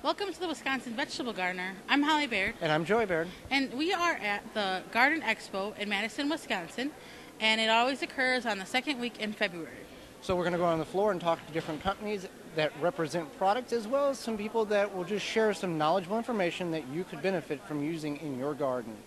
Welcome to the Wisconsin Vegetable Gardener. I'm Holly Baird. And I'm Joy Baird. And we are at the Garden Expo in Madison, Wisconsin. And it always occurs on the second week in February. So we're going to go on the floor and talk to different companies that represent products, as well as some people that will just share some knowledgeable information that you could benefit from using in your garden.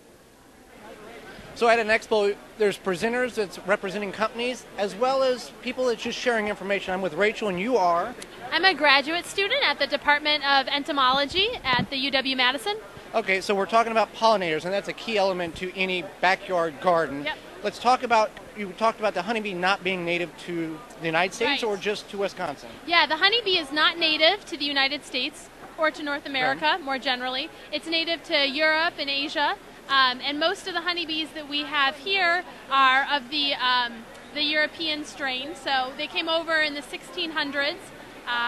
So at an expo, there's presenters that's representing companies, as well as people that's just sharing information. I'm with Rachel, and you are? I'm a graduate student at the Department of Entomology at the UW-Madison. Okay, so we're talking about pollinators, and that's a key element to any backyard garden. Yep. Let's talk about, you talked about the honeybee not being native to the United States, Right. or just to Wisconsin? Yeah, the honeybee is not native to the United States or to North America, more generally. It's native to Europe and Asia. And most of the honeybees that we have here are of the European strain. So they came over in the 1600s,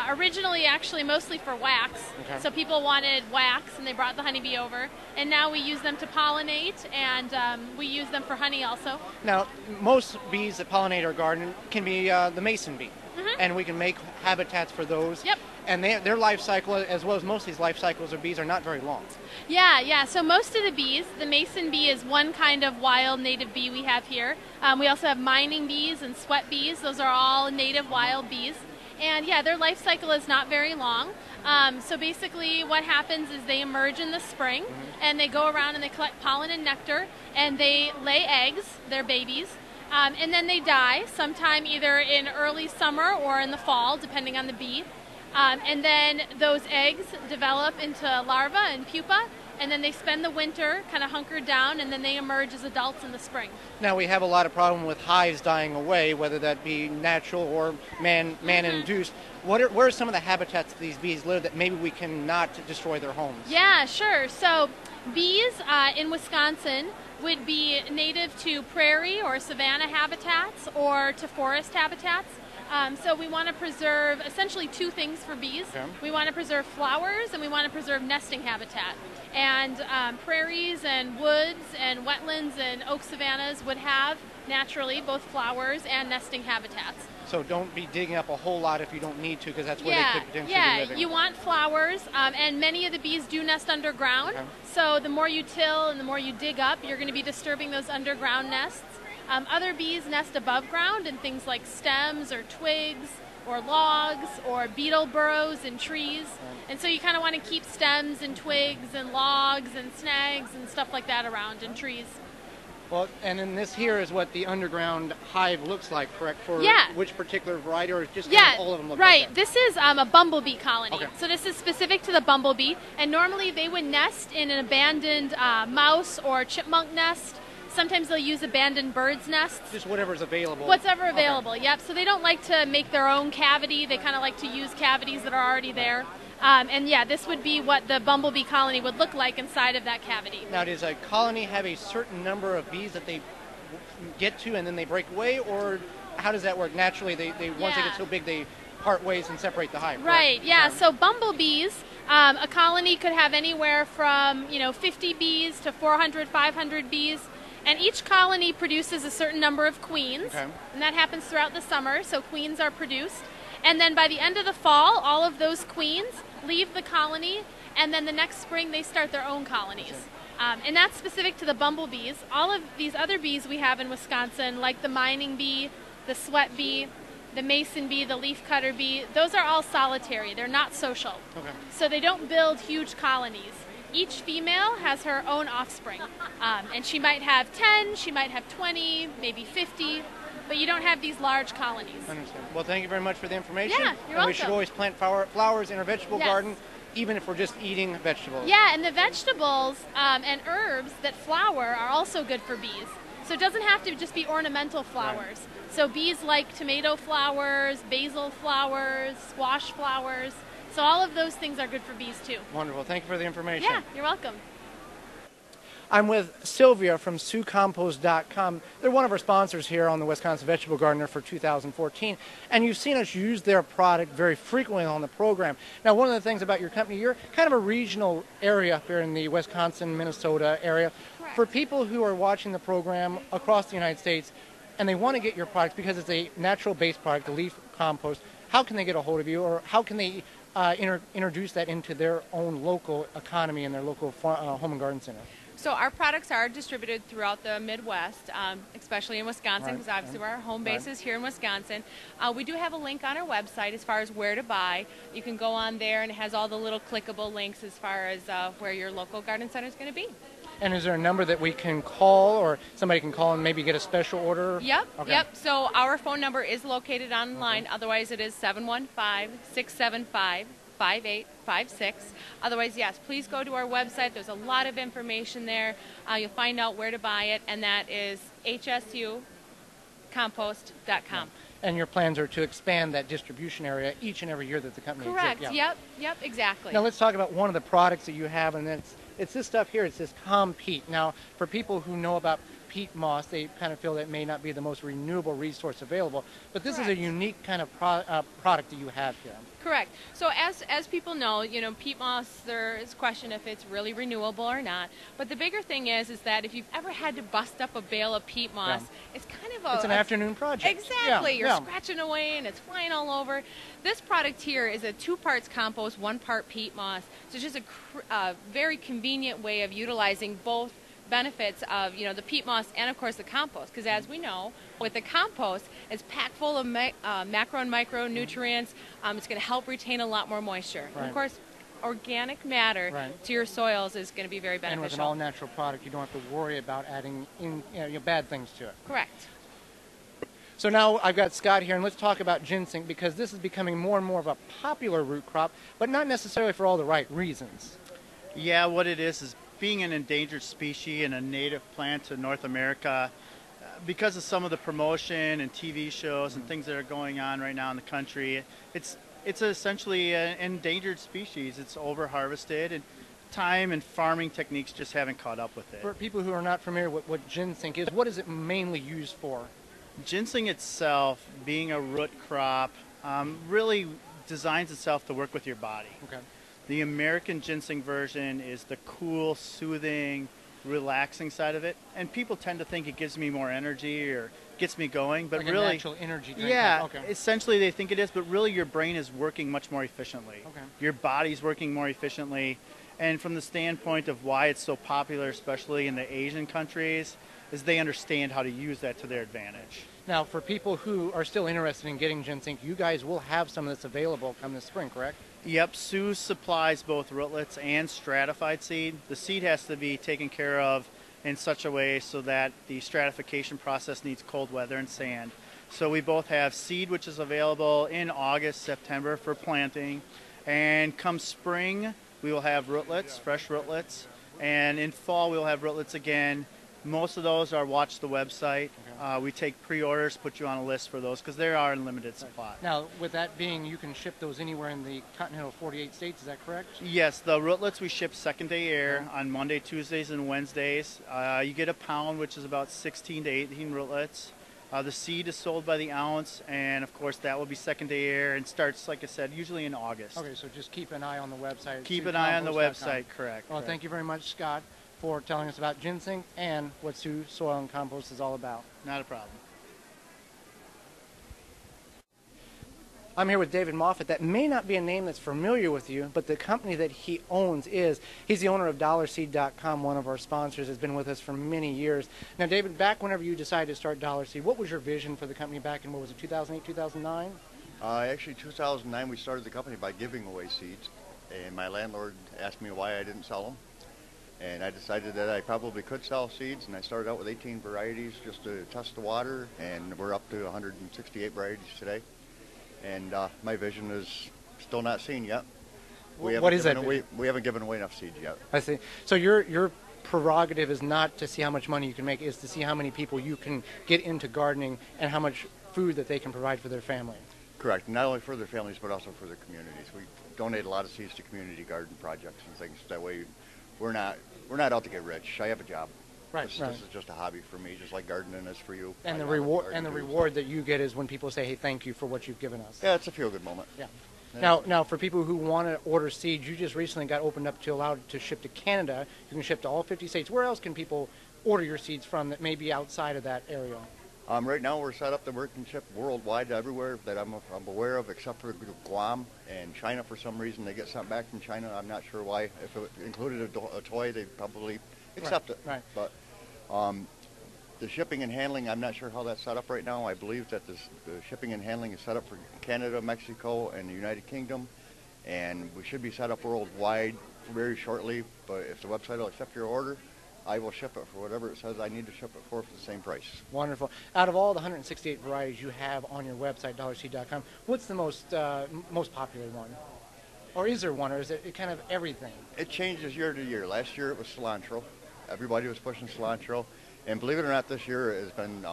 originally actually mostly for wax. Okay. So people wanted wax and they brought the honeybee over. And now we use them to pollinate, and we use them for honey also. Now, most bees that pollinate our garden can be the mason bee. Mm-hmm. And we can make habitats for those. Yep. And their life cycle, as well as most of these life cycles of bees, are not very long. Yeah. So most of the bees, the mason bee is one kind of wild native bee we have here. We also have mining bees and sweat bees. Those are all native wild bees. And yeah, their life cycle is not very long. So basically what happens is they emerge in the spring, and they go around and they collect pollen and nectar, and they lay eggs, they're babies. And then they die sometime either in early summer or in the fall, depending on the bee. And then those eggs develop into larvae and pupa, and then they spend the winter kind of hunkered down, and then they emerge as adults in the spring. Now, we have a lot of problem with hives dying away, whether that be natural or man-induced. Where are some of the habitats that these bees live that maybe we cannot destroy their homes? Yeah, sure. So bees in Wisconsin would be native to prairie or savanna habitats or to forest habitats. So we want to preserve essentially two things for bees. Okay. We want to preserve flowers, and we want to preserve nesting habitat. And prairies and woods and wetlands and oak savannas would have naturally both flowers and nesting habitats. So don't be digging up a whole lot if you don't need to, because that's where they could potentially be living. You want flowers, and many of the bees do nest underground. Okay. So the more you till and the more you dig up, you're going to be disturbing those underground nests. Other bees nest above ground in things like stems or twigs or logs or beetle burrows in trees. And so you kind of want to keep stems and twigs and logs and snags and stuff like that around in trees. Well, and then this here is what the underground hive looks like, correct? For which particular variety, or just kind of all of them look like that? This is a bumblebee colony. Okay. So this is specific to the bumblebee, and normally they would nest in an abandoned mouse or chipmunk nest. Sometimes they'll use abandoned birds' nests. Just whatever's available. Whatever available, Okay. Yep. So they don't like to make their own cavity. They kind of like to use cavities that are already there. And yeah, this would be what the bumblebee colony would look like inside of that cavity. Now, does a colony have a certain number of bees that they get to and then they break away, or how does that work? Naturally, they once they get so big, they part ways and separate the hive. Right, correct? yeah. So bumblebees, a colony could have anywhere from 50 bees to 400, 500 bees. And each colony produces a certain number of queens, Okay. and that happens throughout the summer, so queens are produced. And then by the end of the fall, all of those queens leave the colony, and then the next spring they start their own colonies. And that's specific to the bumblebees. All of these other bees we have in Wisconsin, like the mining bee, the sweat bee, the mason bee, the leafcutter bee, those are all solitary. They're not social. Okay. So they don't build huge colonies. Each female has her own offspring, and she might have 10, she might have 20, maybe 50, but you don't have these large colonies. I understand. Well, thank you very much for the information. Yeah, you're and we should welcome. always plant flowers in our vegetable Yes. garden, even if we're just eating vegetables. Yeah, and the vegetables and herbs that flower are also good for bees. So it doesn't have to just be ornamental flowers. Right. So bees like tomato flowers, basil flowers, squash flowers. So all of those things are good for bees too. Wonderful. Thank you for the information. Yeah, you're welcome. I'm with Sylvia from SueCompost.com. They're one of our sponsors here on the Wisconsin Vegetable Gardener for 2014. And you've seen us use their product very frequently on the program. Now, one of the things about your company, you're kind of a regional area up here in the Wisconsin, Minnesota area. Correct. For people who are watching the program across the United States and they want to get your product because it's a natural-based product, the leaf compost, how can they get a hold of you, or how can they introduce that into their own local economy and their local home and garden center? So our products are distributed throughout the Midwest, especially in Wisconsin, Right. because obviously our home base Right. is here in Wisconsin. We do have a link on our website as far as where to buy. You can go on there and it has all the little clickable links as far as where your local garden center is going to be. And is there a number that we can call, or somebody can call and maybe get a special order? Yep, Okay. yep. So our phone number is located online. Okay. Otherwise, it is 715-675-5856. Otherwise, yes, please go to our website. There's a lot of information there. You'll find out where to buy it, and that is hsucompost.com. And your plans are to expand that distribution area each and every year that the company Correct. exists? Yeah. Yep, exactly. Now let's talk about one of the products that you have, and it's this stuff here. It's this calm peat. Now, for people who know about peat moss, they kind of feel that it may not be the most renewable resource available, but this is a Correct. unique kind of product that you have here. Correct. So as people know, peat moss, there is a question if it's really renewable or not. But the bigger thing is that if you've ever had to bust up a bale of peat moss, it's kind of It's an afternoon project. Exactly. Yeah, You're yeah. scratching away and it's flying all over. This product here is a 2 parts compost, 1 part peat moss. So it's just a very convenient way of utilizing both benefits of the peat moss and of course the compost, because as we know with the compost it's packed full of macro and micronutrients. It's going to help retain a lot lot more moisture. Right. And of course organic matter Right. to your soils is going to be very And with an beneficial. all-natural product, you don't have to worry about adding bad things to it. Correct. So now I've got Scott here, and let's talk about ginseng, because this is becoming more and more of a popular root crop, but not necessarily for all the right reasons. Yeah, what it is being an endangered species and a native plant to North America, because of some of the promotion and TV shows and things that are going on right now in the country, it's essentially an endangered species. It's over-harvested, and time and farming techniques just haven't caught up with it. For people who are not familiar with what ginseng is, what is it mainly used for? Ginseng itself, being a root crop, really designs itself to work with your body. Okay. The American ginseng version is the cool, soothing, relaxing side of it, and people tend to think it gives me more energy or gets me going, but Like really, a natural energy drink. yeah, Okay. essentially they think it is, but really your brain is working much more efficiently. Okay. Your body's working more efficiently, and from the standpoint of why it's so popular, especially in the Asian countries, is they understand how to use that to their advantage. Now, for people who are still interested in getting ginseng, you guys will have some of this available come this spring, correct? Yep, Sioux supplies both rootlets and stratified seed. The seed has to be taken care of in such a way so that the stratification process needs cold weather and sand. So we both have seed, which is available in August, September for planting, and come spring we will have rootlets, fresh rootlets, and in fall we'll have rootlets again. Most of those are watch the website. We take pre-orders, put you on a list for those because they are in limited supply. Now, with that being, you can ship those anywhere in the continental 48 states, is that correct? Yes, the rootlets we ship second day air on Monday, Tuesdays, and Wednesdays. You get a pound, which is about 16 to 18 rootlets. The seed is sold by the ounce, and of course that will be second day air and starts, like I said, usually in August. Okay, so just keep an eye on the website. Keep an eye on the SiouxCompost.com. website, correct. Well, thank you very much, Scott, for telling us about ginseng and what Sioux Soil and Compost is all about. Not a problem. I'm here with David Moffett. That may not be a name that's familiar with you, but the company that he owns is. He's the owner of DollarSeed.com, one of our sponsors, has been with us for many years. Now, David, back whenever you decided to start Dollar Seed, what was your vision for the company back in, what was it, 2008, 2009? Actually, 2009, we started the company by giving away seeds, and my landlord asked me why I didn't sell them, and I decided that I probably could sell seeds, and I started out with 18 varieties just to test the water, and we're up to 168 varieties today. And my vision is still not seen yet. What is that We haven't given away enough seeds yet. I see. So your prerogative is not to see how much money you can make, is to see how many people you can get into gardening and how much food that they can provide for their family. Correct. Not only for their families, but also for their communities. We donate a lot of seeds to community garden projects and things. That way, we're not out to get rich. I have a job. Right, This is just a hobby for me, just like gardening is for you. And I the love reward gardening and the too, reward that you get is when people say, "Hey, thank you for what you've given us." Yeah, it's a feel-good moment. Yeah. Yeah. Now, for people who want to order seeds, you just recently got opened up to allow to ship to Canada. You can ship to all 50 states. Where else can people order your seeds from that may be outside of that area? Right now we're set up to work and ship worldwide everywhere that I'm aware of, except for Guam and China. For some reason, they get something back from China. I'm not sure why. If it included a toy, they'd probably accept it. Right. But the shipping and handling, I'm not sure how that's set up right now. I believe that the shipping and handling is set up for Canada, Mexico, and the United Kingdom, and we should be set up worldwide very shortly. But if the website will accept your order, I will ship it for whatever it says I need to ship it for the same price. Wonderful. Out of all the 168 varieties you have on your website, dollarseed.com, what's the most popular one? Or is there one, or is it kind of everything? It changes year to year. Last year it was cilantro. Everybody was pushing cilantro. And believe it or not, this year it has been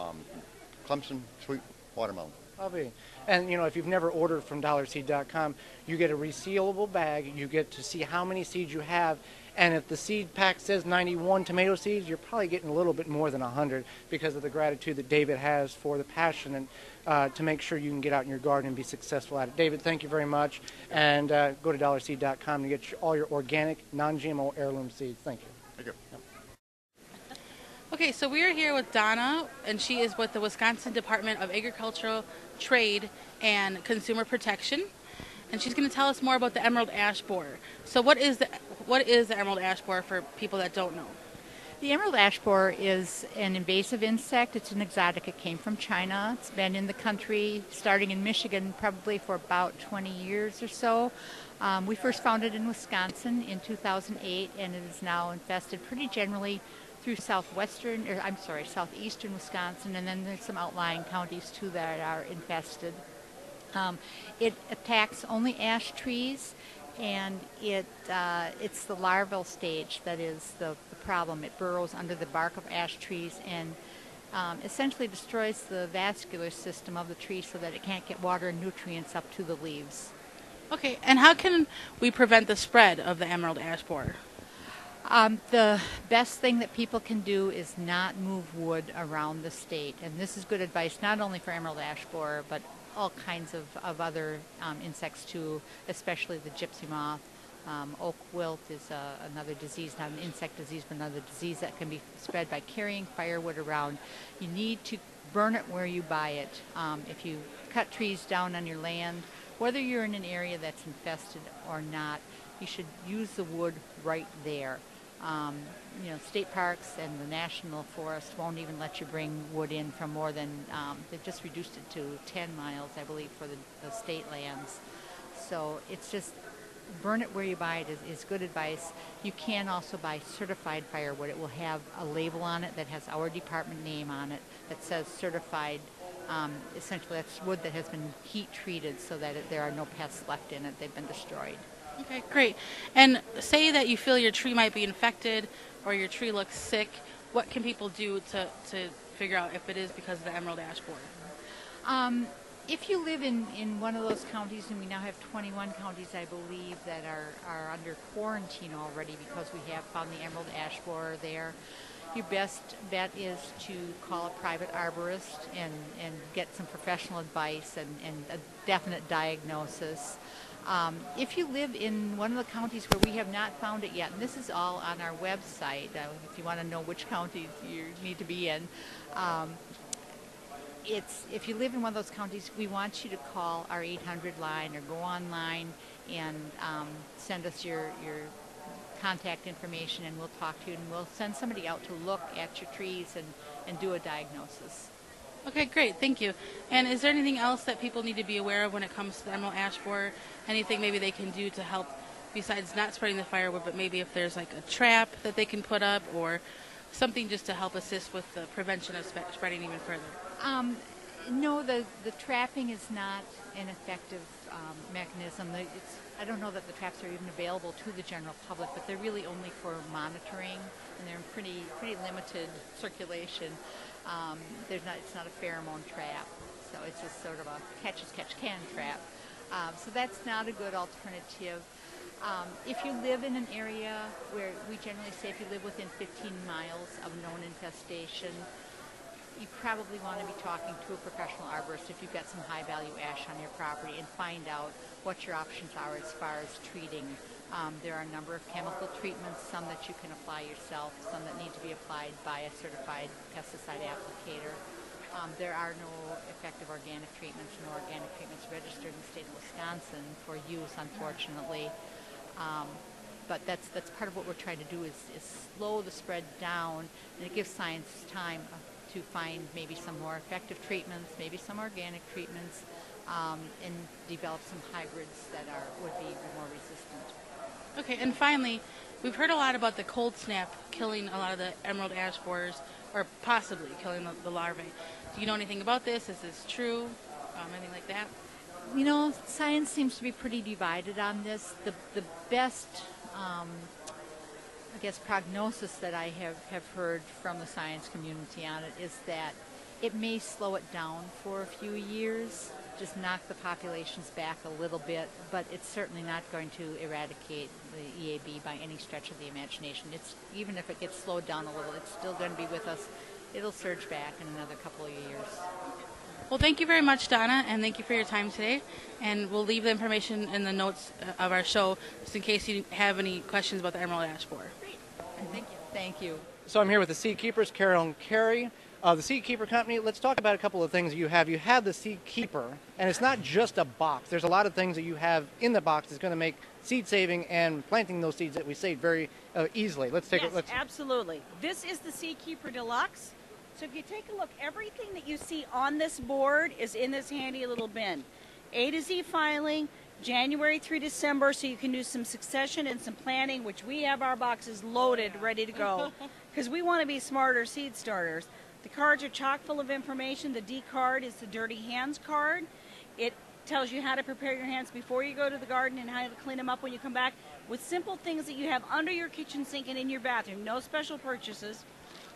Clemson sweet watermelon. Lovely. And, you know, if you've never ordered from dollarseed.com, you get a resealable bag. You get to see how many seeds you have. And if the seed pack says 91 tomato seeds, you're probably getting a little bit more than 100 because of the gratitude that David has for the passion and to make sure you can get out in your garden and be successful at it. David, thank you very much. And go to dollarseed.com to get all your organic, non-GMO heirloom seeds. Thank you. Thank you. Yep. Okay, so we are here with Donna, and she is with the Wisconsin Department of Agricultural Trade and Consumer Protection, and she's going to tell us more about the emerald ash borer. So what is the emerald ash borer for people that don't know? The emerald ash borer is an invasive insect. It's an exotic. It came from China. It's been in the country, starting in Michigan, probably for about 20 years or so. We first found it in Wisconsin in 2008, and it is now infested pretty generally through southeastern Wisconsin, and then there's some outlying counties too that are infested. It attacks only ash trees, and it's the larval stage that is the problem. It burrows under the bark of ash trees and essentially destroys the vascular system of the tree so that it can't get water and nutrients up to the leaves. Okay, and how can we prevent the spread of the emerald ash borer? The best thing that people can do is not move wood around the state. And this is good advice not only for emerald ash borer, but all kinds of other insects too, especially the gypsy moth. Oak wilt is another disease, not an insect disease, but another disease that can be spread by carrying firewood around. You need to burn it where you buy it. If you cut trees down on your land, whether you're in an area that's infested or not, you should use the wood right there. State parks and the national forest won't even let you bring wood in from more than, they've just reduced it to 10 miles, I believe, for the state lands. So it's just burn it where you buy it is good advice. You can also buy certified firewood. It will have a label on it that has our department name on it that says certified. Essentially, that's wood that has been heat treated so that there are no pests left in it. They've been destroyed. Okay, great. And say that you feel your tree might be infected or your tree looks sick. What can people do to figure out if it is because of the emerald ash borer? If you live in one of those counties, and we now have 21 counties, I believe, that are under quarantine already because we have found the emerald ash borer there, your best bet is to call a private arborist and get some professional advice and a definite diagnosis. If you live in one of the counties where we have not found it yet, and this is all on our website, if you want to know which counties you need to be in, if you live in one of those counties, we want you to call our 800 line or go online and send us your contact information, and we'll talk to you, and we'll send somebody out to look at your trees and do a diagnosis. Okay, great. Thank you. And is there anything else that people need to be aware of when it comes to the emerald ash borer? Anything maybe they can do to help besides not spreading the firewood, but maybe if there's like a trap that they can put up or something just to help assist with the prevention of spreading even further? No, the trapping is not an effective mechanism. I don't know that the traps are even available to the general public, but they're really only for monitoring, and they're in pretty limited circulation. It's not a pheromone trap, so it's just sort of a catch-as-catch-can trap. So that's not a good alternative. If you live in an area where we generally say if you live within 15 miles of known infestation, you probably want to be talking to a professional arborist if you've got some high-value ash on your property and find out what your options are as far as treating. There are a number of chemical treatments, some that you can apply yourself, some that need to be applied by a certified pesticide applicator. There are no effective organic treatments, no organic treatments registered in the state of Wisconsin for use, unfortunately. But that's part of what we're trying to do is slow the spread down, and it gives science time to find maybe some more effective treatments, maybe some organic treatments, and develop some hybrids that would be more resistant. Okay, and finally, we've heard a lot about the cold snap killing a lot of the emerald ash borers, or possibly killing the larvae. Do you know anything about this? Is this true? Anything like that? You know, science seems to be pretty divided on this. The best, I guess, prognosis that I have heard from the science community on it is that it may slow it down for a few years, just knock the populations back a little bit, but it's certainly not going to eradicate the EAB by any stretch of the imagination. Even if it gets slowed down a little, it's still going to be with us. It'll surge back in another couple of years. Well, thank you very much, Donna, and thank you for your time today. And we'll leave the information in the notes of our show just in case you have any questions about the emerald ash borer. Great. Thank you. Thank you. So I'm here with the Seed Keepers, Carol and Carrie. The Seed Keeper Company, let's talk about a couple of things you have. You have the Seed Keeper, and it's not just a box. There's a lot of things that you have in the box that's going to make seed saving and planting those seeds that we save very easily. Let's take Yes, absolutely. This is the Seed Keeper Deluxe. So if you take a look, everything that you see on this board is in this handy little bin. A to Z filing, January through December, so you can do some succession and some planting, which we have our boxes loaded, ready to go, because we want to be smarter seed starters. The cards are chock full of information. The D card is the Dirty Hands card. It tells you how to prepare your hands before you go to the garden and how to clean them up when you come back with simple things that you have under your kitchen sink and in your bathroom. No special purchases.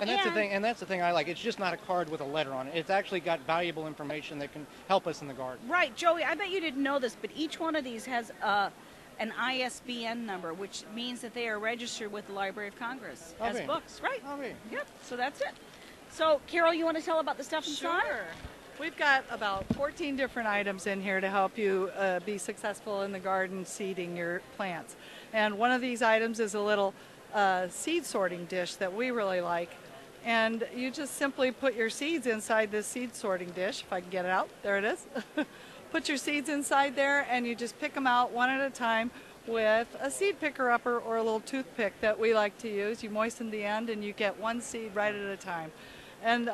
And that's the thing I like. It's just not a card with a letter on it. It's actually got valuable information that can help us in the garden. Right, Joey, I bet you didn't know this, but each one of these has an ISBN number, which means that they are registered with the Library of Congress as books. Right. Yep, so that's it. So, Carol, you want to tell about the stuff inside? Sure. We've got about 14 different items in here to help you be successful in the garden seeding your plants. And one of these items is a little seed sorting dish that we really like. And you just simply put your seeds inside this seed sorting dish. If I can get it out, there it is. Put your seeds inside there and you just pick them out one at a time with a seed picker upper or a little toothpick that we like to use. You moisten the end and you get one seed right at a time. And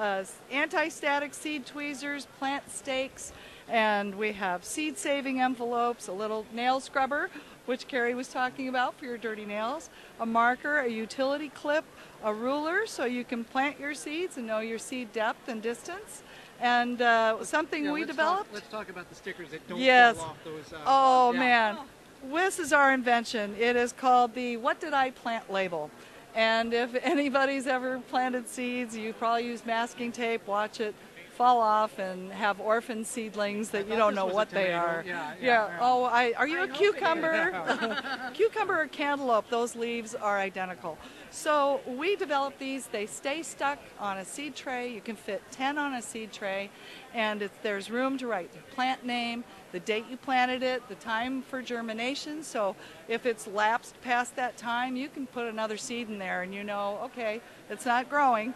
anti-static seed tweezers, plant stakes, and we have seed saving envelopes, a little nail scrubber, which Carrie was talking about for your dirty nails, a marker, a utility clip, a ruler so you can plant your seeds and know your seed depth and distance, and something we developed. Let's talk about the stickers that don't fall off those. Man, this is our invention. It is called the What Did I Plant label. And if anybody's ever planted seeds, you probably use masking tape, watch it fall off and have orphan seedlings that you don't know what they are. Yeah. Oh, are you a cucumber? Cucumber or cantaloupe, those leaves are identical. So we developed these. They stay stuck on a seed tray. You can fit 10 on a seed tray, and there's room to write the plant name, the date you planted it, the time for germination. So if it's lapsed past that time, you can put another seed in there and you know, okay, it's not growing.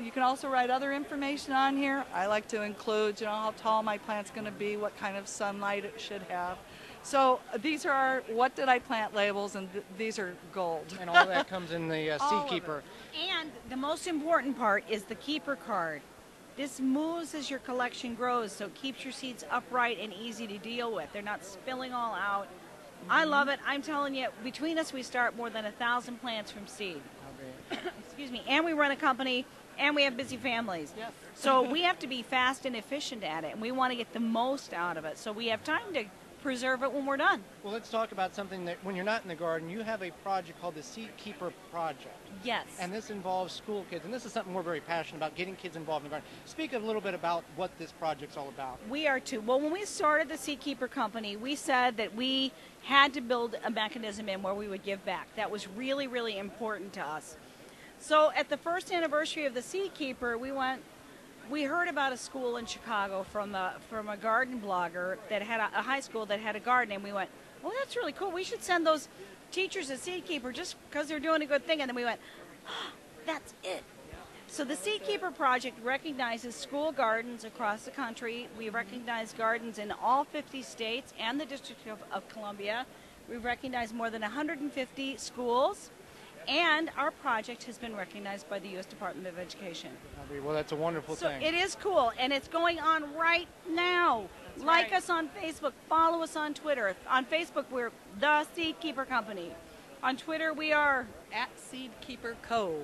You can also write other information on here. I like to include, how tall my plant's going to be, what kind of sunlight it should have. So these are our What Did I Plant labels, and these are gold. And all that comes in the Seed Keeper. And the most important part is the Keeper card. This moves as your collection grows, so it keeps your seeds upright and easy to deal with. They're not spilling all out. I love it. I'm telling you, between us, we start more than 1,000 plants from seed. Excuse me. And we run a company, and we have busy families. Yes. So we have to be fast and efficient at it, and we want to get the most out of it. So we have time to preserve it when we're done. Well, let's talk about something that when you're not in the garden, you have a project called the Seed Keeper Project. Yes. And this involves school kids, and this is something we're very passionate about, getting kids involved in the garden. Speak a little bit about what this project's all about. We are too. Well, when we started the Seed Keeper Company, we said that we had to build a mechanism in where we would give back. That was really, really important to us. So at the first anniversary of the Seed Keeper, we heard about a school in Chicago from a garden blogger that had a high school that had a garden, and we went, well, that's really cool. We should send those teachers a Seed Keeper just because they're doing a good thing. And then we went, oh, that's it. So the Seed Keeper Project recognizes school gardens across the country. We recognize gardens in all 50 states and the District of Columbia. We recognize more than 150 schools, and our project has been recognized by the U.S. Department of Education. Well, that's a wonderful thing. So it is cool, and it's going on right now. Like us on Facebook, follow us on Twitter. On Facebook, we're The Seed Keeper Company. On Twitter, we are At Seed Keeper Co.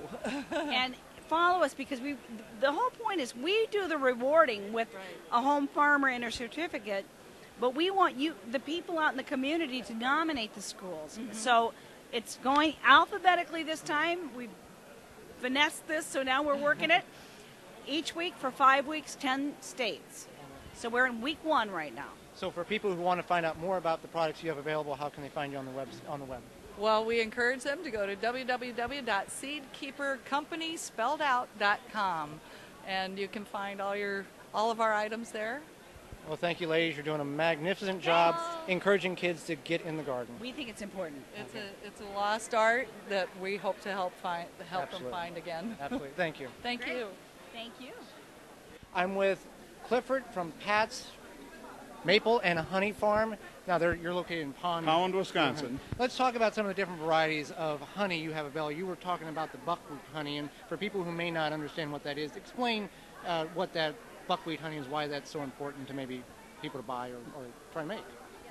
and follow us, because the whole point is we do the rewarding with a home farmer and a certificate, but we want you, the people out in the community, to nominate the schools. So it's going alphabetically this time. We've finessed this, so now we're working it each week for 5 weeks, 10 states. So we're in week 1 right now. So for people who want to find out more about the products you have available, how can they find you on the web? Well, we encourage them to go to www.seedkeepercompanyspelledout.com, and you can find all of our items there. Well, thank you, ladies. You're doing a magnificent job encouraging kids to get in the garden. We think it's important. It's a lost art that we hope to help them find again. Absolutely. Thank you. Thank you. Thank you. I'm with Clifford from Pat's Maple and Honey Farm. Now, you're located in Pound, Wisconsin. Let's talk about some of the different varieties of honey you have available. You were talking about the buckwheat honey, and for people who may not understand what that is, explain what that buckwheat honey is, why that's so important to maybe people to buy or try to make.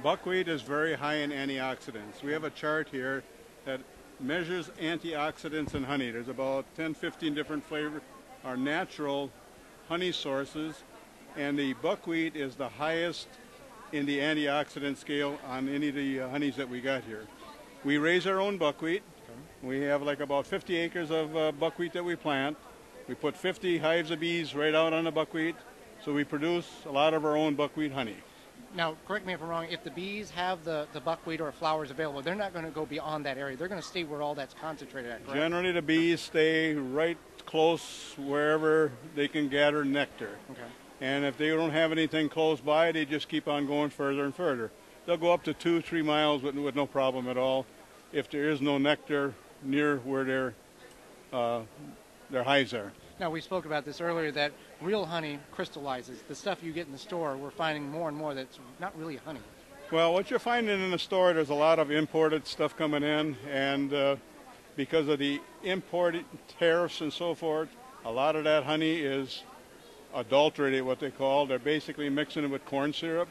Buckwheat is very high in antioxidants. We have a chart here that measures antioxidants in honey. There's about 10, 15 different flavors, are natural honey sources, and the buckwheat is the highest in the antioxidant scale on any of the honeys that we got here. We raise our own buckwheat. We have like about 50 acres of buckwheat that we plant. We put 50 hives of bees right out on the buckwheat, so we produce a lot of our own buckwheat honey. Now, correct me if I'm wrong, if the bees have the buckwheat or flowers available, they're not going to go beyond that area. They're going to stay where all that's concentrated at, correct? Generally, the bees stay right close wherever they can gather nectar. Okay. And if they don't have anything close by, they just keep on going further and further. They'll go up to 2-3 miles with no problem at all if there is no nectar near where their hives are. Now, we spoke about this earlier, that real honey crystallizes. The stuff you get in the store, we're finding more and more that's not really honey. Well, what you're finding in the store, there's a lot of imported stuff coming in, and because of the imported tariffs and so forth, a lot of that honey is adulterated, what they call. They're basically mixing it with corn syrup,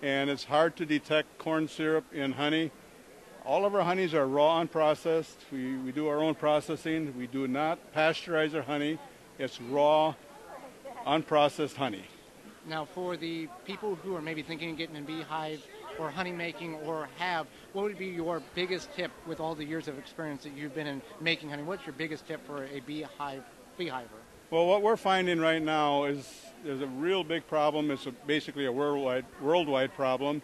and it's hard to detect corn syrup in honey. All of our honeys are raw unprocessed. We do our own processing. We do not pasteurize our honey. It's raw, unprocessed honey. Now, for the people who are maybe thinking of getting a beehive or honey making or what would be your biggest tip with all the years of experience that you've been in making honey? What's your biggest tip for a beehiver? Well, what we're finding right now is there's a real big problem. It's basically a worldwide problem,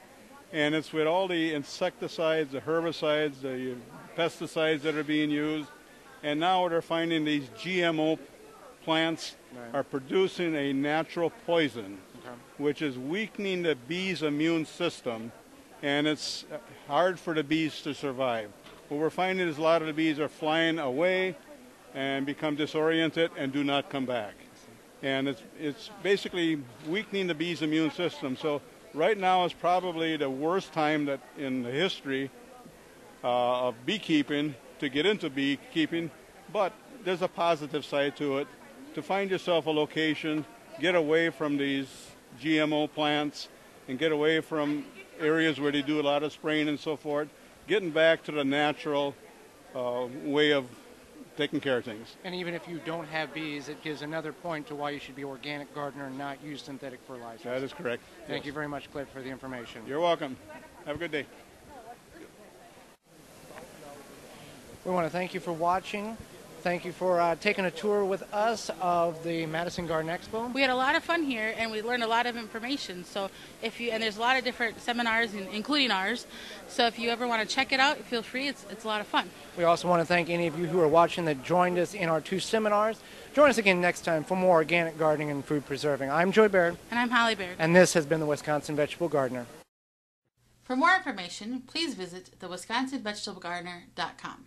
and it's with all the insecticides, the herbicides, the pesticides that are being used, and now they're finding these GMO plants are producing a natural poison, which is weakening the bee's immune system, and it's hard for the bees to survive. What we're finding is a lot of the bees are flying away and become disoriented and do not come back. And it's basically weakening the bee's immune system. So right now is probably the worst time that in the history of beekeeping to get into beekeeping, but there's a positive side to it. To find yourself a location, get away from these GMO plants and get away from areas where they do a lot of spraying and so forth, getting back to the natural way of taking care of things. And even if you don't have bees, it gives another point to why you should be organic gardener and not use synthetic fertilizers. That is correct. Thank you very much, Cliff, for the information. You're welcome. Have a good day. We want to thank you for watching. Thank you for taking a tour with us of the Madison Garden Expo. We had a lot of fun here, and we learned a lot of information. So and there's a lot of different seminars, including ours. So if you ever want to check it out, feel free. It's a lot of fun. We also want to thank any of you who are watching that joined us in our 2 seminars. Join us again next time for more organic gardening and food preserving. I'm Joy Baird. And I'm Holly Baird. And this has been the Wisconsin Vegetable Gardener. For more information, please visit thewwisconsinvegetablegardener.com.